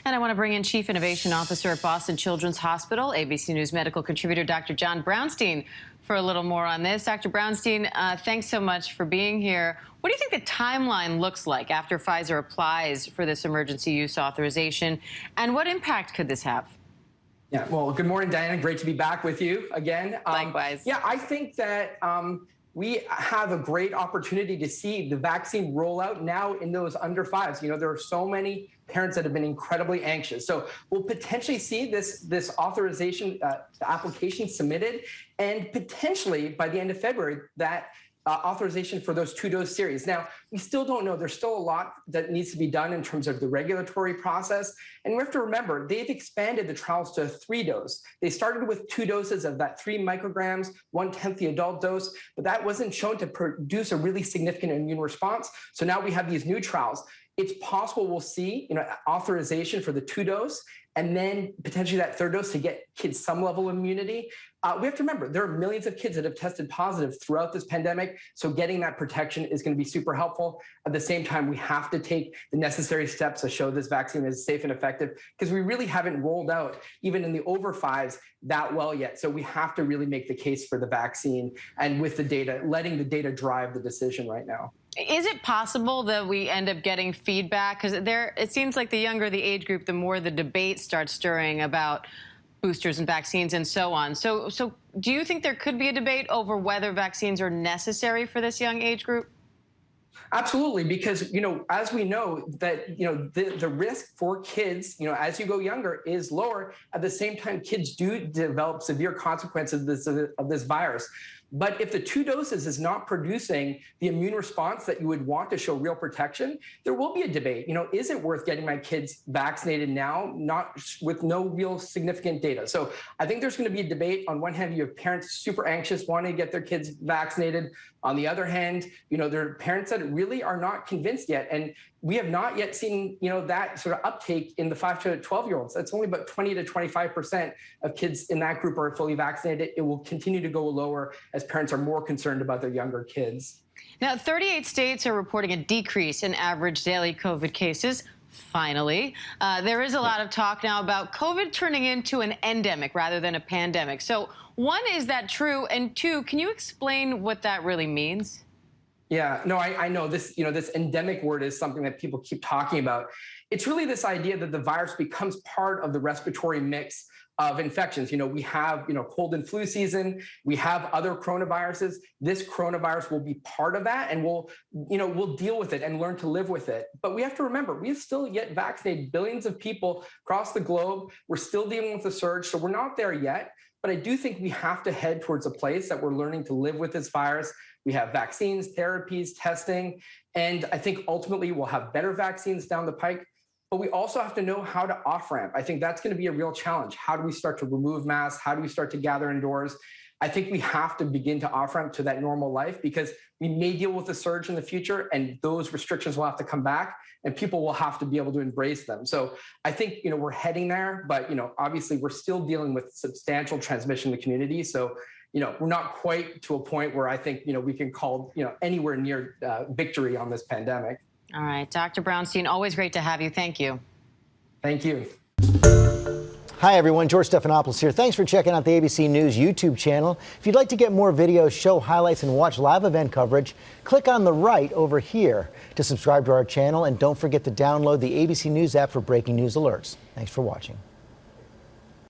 And I want to bring in Chief Innovation Officer at Boston Children's Hospital, ABC News medical contributor Dr. John Brownstein, for a little more on this. Dr. Brownstein, thanks so much for being here. What do you think the timeline looks like after Pfizer applies for this emergency use authorization, and what impact could this have? Yeah, well, good morning, Diana. Great to be back with you again. Likewise. Yeah, I think that we have a great opportunity to see the vaccine roll out now in those under fives. You know, there are so many parents that have been incredibly anxious. So we'll potentially see this authorization application submitted, and potentially by the end of February, that authorization for those 2-dose series. Now, we still don't know. There's still a lot that needs to be done in terms of the regulatory process. And we have to remember, they've expanded the trials to a 3-dose. They started with 2 doses of that 3 micrograms, 1/10 the adult dose, but that wasn't shown to produce a really significant immune response. So now we have these new trials. It's possible we'll see, authorization for the 2-dose, and then potentially that 3rd dose to get kids some level of immunity. We have to remember, there are millions of kids that have tested positive throughout this pandemic, so getting that protection is going to be super helpful. At the same time, we have to take the necessary steps to show this vaccine is safe and effective, because we really haven't rolled out, even in the over 5s, that well yet. So we have to really make the case for the vaccine, and with the data, letting the data drive the decision right now. Is it possible that we end up getting feedback? Because it seems like the younger the age group, the more the debate starts stirring about boosters and vaccines and so on. So do you think there could be a debate over whether vaccines are necessary for this young age group? Absolutely, because, as we know that, the risk for kids, as you go younger is lower. At the same time, kids do develop severe consequences of this virus. But if the 2 doses is not producing the immune response that you would want to show real protection, there will be a debate. Is it worth getting my kids vaccinated now, not with no real significant data? So I think there's going to be a debate. On one hand, you have parents super anxious, wanting to get their kids vaccinated. On the other hand, there are parents that really are not convinced yet. And we have not yet seen, that sort of uptake in the 5 to 12-year-olds. That's only about 20 to 25% of kids in that group are fully vaccinated. It will continue to go lower as parents are more concerned about their younger kids. Now, 38 states are reporting a decrease in average daily COVID cases. Finally, there is a lot of talk now about COVID turning into an endemic rather than a pandemic. So, 1, is that true? And 2, can you explain what that really means? Yeah, no, I know this, this endemic word is something that people keep talking about. It's really this idea that the virus becomes part of the respiratory mix of infections. We have, cold and flu season. We have other coronaviruses. This coronavirus will be part of that, and we'll deal with it and learn to live with it. But we have to remember, we have still yet vaccinated billions of people across the globe. We're still dealing with the surge, so we're not there yet. But I do think we have to head towards a place that we're learning to live with this virus. We have vaccines, therapies, testing, and I think ultimately we'll have better vaccines down the pike. But we also have to know how to off-ramp. I think that's going to be a real challenge. How do we start to remove masks? How do we start to gather indoors? I think we have to begin to off-ramp to that normal life, because we may deal with a surge in the future, and those restrictions will have to come back, and people will have to be able to embrace them. So I think, we're heading there, but, obviously we're still dealing with substantial transmission in the community. So, we're not quite to a point where I think, we can call, anywhere near victory on this pandemic. All right, Dr. Brownstein, always great to have you. Thank you. Thank you. Hi, everyone. George Stephanopoulos here. Thanks for checking out the ABC News YouTube channel. If you'd like to get more videos, show highlights, and watch live event coverage, click on the right over here to subscribe to our channel. And don't forget to download the ABC News app for breaking news alerts. Thanks for watching.